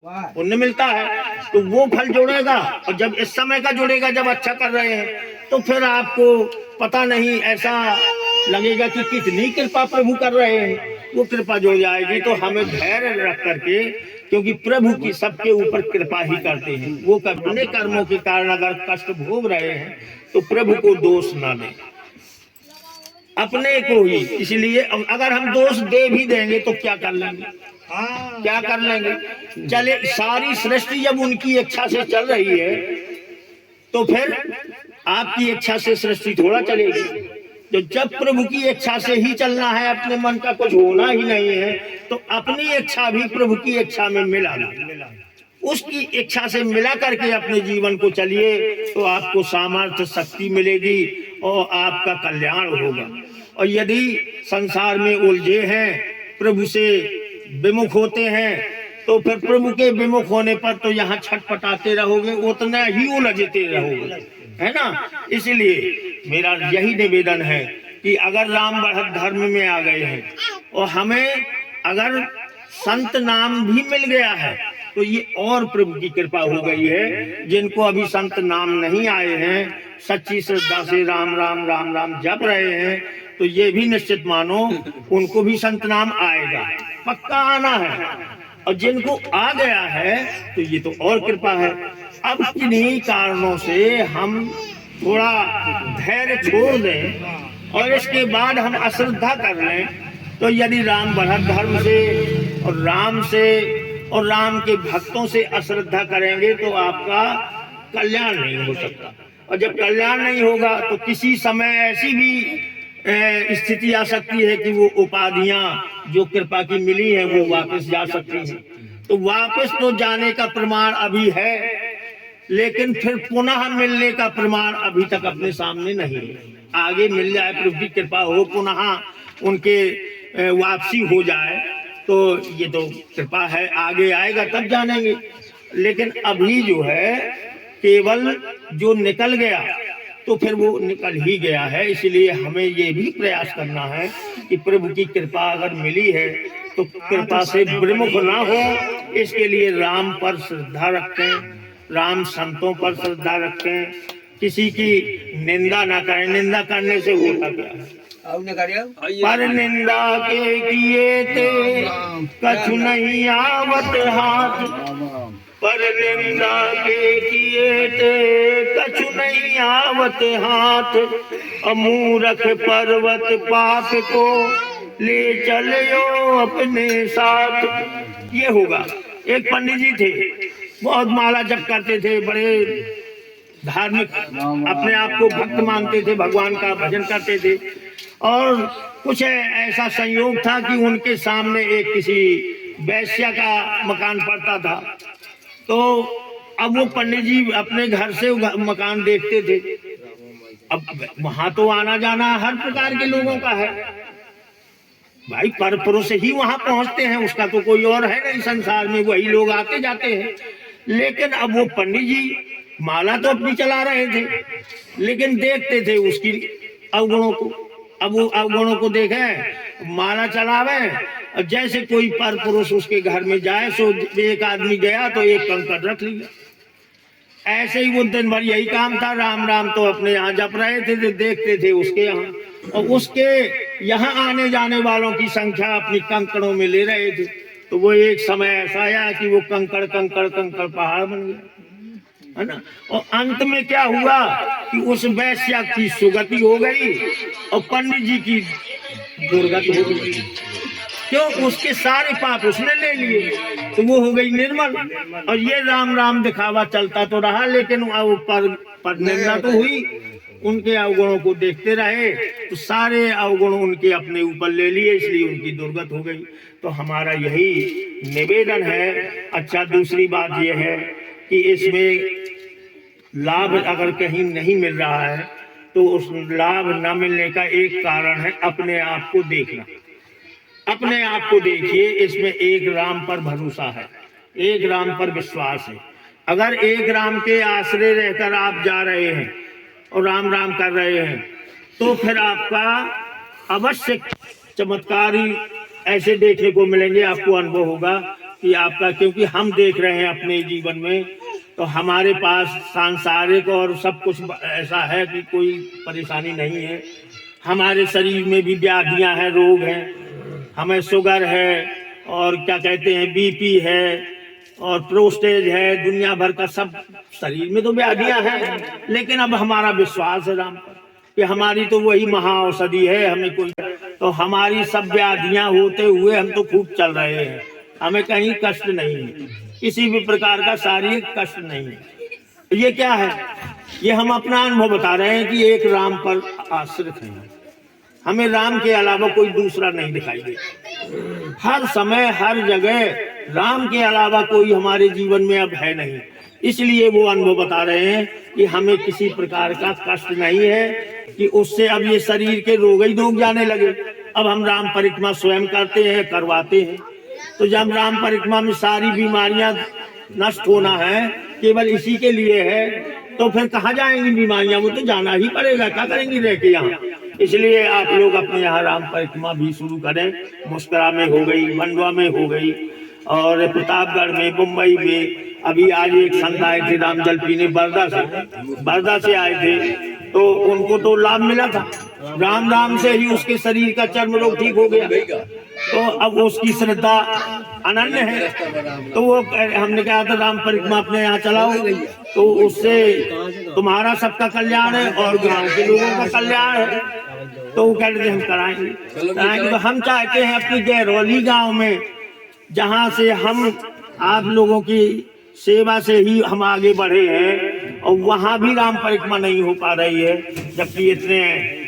पुण्य मिलता है तो वो फल जोड़ेगा। और जब इस समय का जोड़ेगा, जब अच्छा कर रहे हैं, तो फिर आपको पता नहीं ऐसा लगेगा कि कितनी कृपा प्रभु कर रहे हैं, वो कृपा जुड़ जाएगी। तो हमें धैर्य रख करके, क्योंकि प्रभु की सबके ऊपर कृपा ही करते हैं, वो अपने कर्मों के कारण अगर कष्ट भोग रहे हैं तो प्रभु को दोष ना दें, अपने को ही। इसलिए अगर हम दोष दे भी देंगे तो क्या कर लेंगे, क्या कर लेंगे। चले, सारी सृष्टि जब उनकी इच्छा से चल रही है तो फिर आपकी इच्छा से सृष्टि थोड़ा चलेगी। तो जब प्रभु की इच्छा से ही चलना है, अपने मन का कुछ होना ही नहीं है, तो अपनी इच्छा भी प्रभु की इच्छा में मिला, उसकी इच्छा से मिला करके अपने जीवन को चलिए, तो आपको सामर्थ्य शक्ति मिलेगी और आपका कल्याण होगा। और यदि संसार में उलझे हैं, प्रभु से विमुख होते हैं, तो फिर प्रभु के विमुख होने पर तो यहाँ छटपटाते रहोगे, उतना ही उलझते रहोगे, है ना। इसलिए मेरा यही निवेदन है कि अगर राम बढ़त धर्म में आ गए हैं और हमें अगर संत नाम भी मिल गया है, तो ये और प्रभु की कृपा हो गई है। जिनको अभी संत नाम नहीं आए हैं, सच्ची श्रद्धा से राम राम राम राम जप रहे हैं, तो ये भी निश्चित मानो उनको भी संत नाम आएगा, पक्का आना है। और जिनको आ गया है तो ये तो और कृपा है। अब किन्हीं कारणों से हम थोड़ा धैर्य छोड़ दें और इसके बाद हम अश्रद्धा कर लें, तो यदि राम बढ़त धर्म से और राम के भक्तों से अश्रद्धा करेंगे तो आपका कल्याण नहीं हो सकता। और जब कल्याण नहीं होगा तो किसी समय ऐसी भी स्थिति आ सकती है कि वो उपाधियां जो कृपा की मिली है वो वापस जा सकती हैं। तो वापस तो जाने का प्रमाण अभी है, लेकिन फिर पुनः मिलने का प्रमाण अभी तक अपने सामने नहीं है। आगे मिल जाए, प्रभु की कृपा हो, पुनः उनके वापसी हो जाए, तो ये तो कृपा है, आगे आएगा तब जानेंगे। लेकिन अभी जो है केवल जो निकल गया तो फिर वो निकल ही गया है। इसलिए हमें ये भी प्रयास करना है कि प्रभु की कृपा अगर मिली है तो कृपा से विमुख ना हो, इसके लिए राम पर श्रद्धा रखें, राम संतों पर श्रद्धा रखें, किसी की निंदा ना करें। निंदा करने से होता क्या है, पर निंदा के किए थे कछु नहीं आवत हाथ, पर निंदा के किए थे कछु नहीं आवत हाथ, अमूरख पर्वत पाप को ले चलो अपने साथ। ये होगा। एक पंडित जी थे, बहुत माला जप करते थे, बड़े धार्मिक, अपने आप को भक्त मानते थे, भगवान का भजन करते थे। और कुछ ऐसा संयोग था कि उनके सामने एक किसी वैश्या का मकान पड़ता था। तो अब वो पंडित जी अपने घर से मकान देखते थे। अब वहां तो आना जाना हर प्रकार के लोगों का है भाई, पर पुरुष ही वहां पहुंचते हैं, उसका तो कोई और है नहीं संसार में, वही लोग आते जाते हैं। लेकिन अब वो पंडित जी माला तो अपनी चला रहे थे, लेकिन देखते थे उसकी अवगुणों को। अब वो अवगुणों को देखें, माला चलावे, और जैसे कोई पर पुरुष उसके घर में जाए, सो एक आदमी गया तो एक कंकड़ रख लिया। ऐसे ही वो दिन भर यही काम था, राम राम तो अपने यहाँ जप रहे थे, देखते थे उसके यहाँ, और उसके यहाँ आने जाने वालों की संख्या अपनी कंकड़ों में ले रहे थे। तो वो एक समय ऐसा आया कि वो कंकड़ कंकड़ कंकड़ पहाड़ बन गया, है ना। और अंत में क्या हुआ कि उस वैश्या की सुगति हो गई और पंडित जी की दुर्गति हो गई। क्यों? उसके सारे पाप उसने ले लिए, तो वो हो गई निर्मल। और ये राम राम दिखावा चलता तो रहा, लेकिन पर निंदा तो हुई। उनके अवगुणों को देखते रहे तो सारे अवगुण उनके अपने ऊपर ले लिए, इसलिए उनकी दुर्गत हो गई। तो हमारा यही निवेदन है। अच्छा, दूसरी बात यह है कि इसमें लाभ अगर कहीं नहीं मिल रहा है तो उस लाभ न मिलने का एक कारण है अपने आप को देखना। अपने आप को देखिए, इसमें एक राम पर भरोसा है, एक राम पर विश्वास है। अगर एक राम के आश्रय रहकर आप जा रहे हैं और राम राम कर रहे हैं, तो फिर आपका अवश्य चमत्कारी ऐसे देखने को मिलेंगे, आपको अनुभव होगा कि आपका, क्योंकि हम देख रहे हैं अपने जीवन में, तो हमारे पास सांसारिक और सब कुछ ऐसा है कि कोई परेशानी नहीं है। हमारे शरीर में भी व्याधियां हैं, रोग हैं, हमें शुगर है और क्या कहते हैं बीपी है और प्रोस्टेज है, दुनिया भर का सब शरीर में तो व्याधियां हैं। लेकिन अब हमारा विश्वास है राम पर कि हमारी तो वही महाऔषधि है, हमें कोई, तो हमारी सब व्याधियां होते हुए हम तो खूब चल रहे हैं, हमें कहीं कष्ट नहीं है, किसी भी प्रकार का शारीरिक कष्ट नहीं है। ये क्या है? ये हम अपना अनुभव बता रहे हैं कि एक राम पर आश्रित हैं, हमें राम के अलावा कोई दूसरा नहीं दिखाई दे। हर समय हर जगह राम के अलावा कोई हमारे जीवन में अब है नहीं। इसलिए वो अनुभव बता रहे हैं कि हमें किसी प्रकार का कष्ट नहीं है, कि उससे अब ये शरीर के रोग ही रोग जाने लगे। अब हम राम परिक्रमा स्वयं करते हैं, करवाते हैं, तो जब राम परिक्रमा में सारी बीमारियां नष्ट होना है, केवल इसी के लिए है, तो फिर कहाँ जाएंगी बीमारियां? वो तो जाना ही पड़ेगा, क्या करेंगी रह के यहाँ। इसलिए आप लोग अपने यहाँ राम परिक्रमा भी शुरू करें। मुस्करा में हो गई, मंडवा में हो गई, और प्रतापगढ़ में, मुंबई में। अभी आज एक संत आए थे राम जल पीने, बरदा से आए थे, तो उनको तो लाभ मिला था। राम राम से ही उसके शरीर का चर्म रोग ठीक हो गया, तो अब उसकी श्रद्धा अनन्य है। तो वो हमने कहा था राम परिक्रमा अपने यहाँ चलाओ, तो उससे तुम्हारा सबका कल्याण है और गांव के लोगों का कल्याण है। तो वो कहते थे हम कराएंगे। तो हम चाहते हैं अपनी गहरौली गांव में, जहाँ से हम आप लोगों की सेवा से ही हम आगे बढ़े हैं, और वहाँ भी राम परिक्रमा नहीं हो पा रही है, जबकि इतने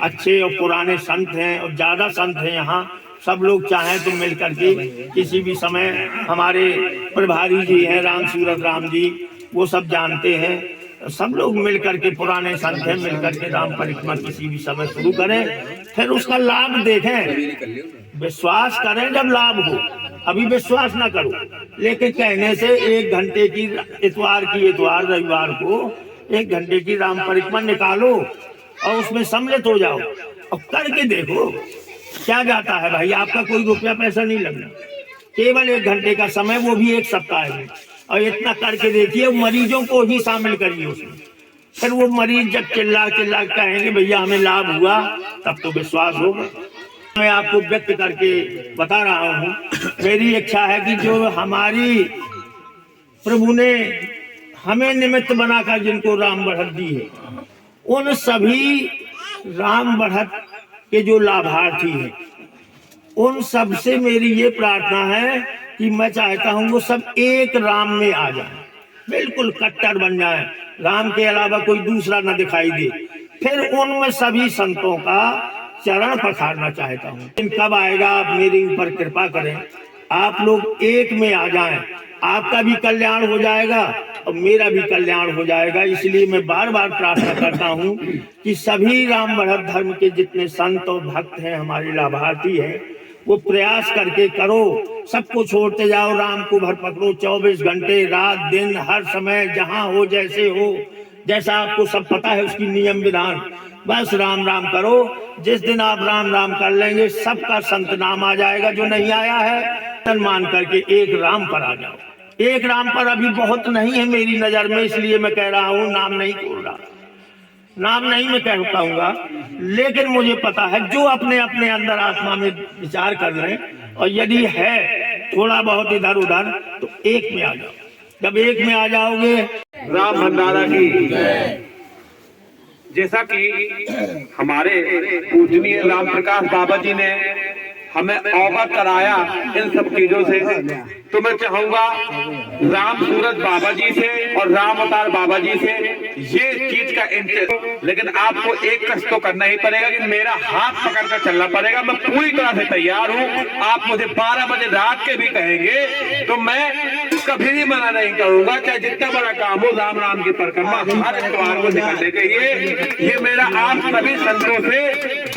अच्छे और पुराने संत हैं और ज्यादा संत हैं यहाँ। सब लोग चाहें तो मिल करके किसी भी समय, हमारे प्रभारी जी हैं राम सूरत राम जी, वो सब जानते हैं, सब लोग मिल करके, पुराने संत हैं, मिल करके राम परिक्रमा किसी भी समय शुरू करें, फिर उसका लाभ देखें। विश्वास करें जब लाभ हो, अभी विश्वास ना करो। लेकिन कहने से 1 घंटे की इतवार रविवार को 1 घंटे की राम परिक्रमा निकालो और उसमें सम्मिलित हो जाओ और करके देखो क्या जाता है भाई। आपका कोई रुपया पैसा नहीं लगना, केवल 1 घंटे का समय, वो भी 1 सप्ताह में, और इतना करके देखिए। मरीजों को ही शामिल करिए उसमें, फिर वो मरीज जब चिल्ला चिल्ला कहेंगे भैया हमें लाभ हुआ, तब तो विश्वास होगा। मैं आपको व्यक्त करके बता रहा हूँ, मेरी इच्छा है कि जो हमारी प्रभु ने हमें निमित्त बनाकर जिनको राम बढ़त दी है, उन सभी राम बढ़त के जो लाभार्थी हैं, उन सब से मेरी ये प्रार्थना है कि मैं चाहता हूँ वो सब एक राम में आ जाए, बिल्कुल कट्टर बन जाए, राम के अलावा कोई दूसरा न दिखाई दे। फिर उनमें सभी संतों का चरण पखारना चाहता हूँ। कब आएगा? आप मेरे ऊपर कृपा करें, आप लोग एक में आ जाएं, आपका भी कल्याण हो जाएगा और मेरा भी कल्याण हो जाएगा। इसलिए मैं बार बार प्रार्थना करता हूँ कि सभी राम बढ़त धर्म के जितने संत और भक्त हैं, हमारे लाभार्थी हैं, वो प्रयास करके करो, सबको छोड़ते जाओ, राम को भर पकड़ो 24 घंटे, रात दिन, हर समय, जहाँ हो जैसे हो, जैसा आपको सब पता है उसकी नियम विधान, बस राम राम करो। जिस दिन आप राम राम कर लेंगे, सबका संत नाम आ जाएगा। जो नहीं आया है तन मान करके एक राम पर आ जाओ। एक राम पर अभी बहुत नहीं है मेरी नजर में, इसलिए मैं कह रहा हूँ, नाम नहीं खोल रहा, नाम नहीं मैं कह पाऊंगा, लेकिन मुझे पता है जो अपने अपने अंदर आत्मा में विचार कर लें, और यदि है थोड़ा बहुत इधर उधर, तो एक में आ जाओ। जब एक में आ जाओगे, राम भंडारा की जैसा कि हमारे पूजनीय राम प्रकाश बाबा जी ने हमें अवगत कराया इन सब चीजों से, तो मैं चाहूंगा राम सूरत बाबा जी से और राम अवतार बाबा जी से ये चीज का इंटरेस्ट, लेकिन आपको एक कष्ट तो करना ही पड़ेगा कि मेरा हाथ पकड़ कर चलना पड़ेगा। मैं पूरी तरह से तैयार हूँ। आप मुझे 12 बजे रात के भी कहेंगे तो मैं कभी भी मना नहीं करूंगा, चाहे जितना बड़ा काम हो। राम राम की परिक्रमा हर इतवार को निकलने के ये मेरा आप सभी संतों से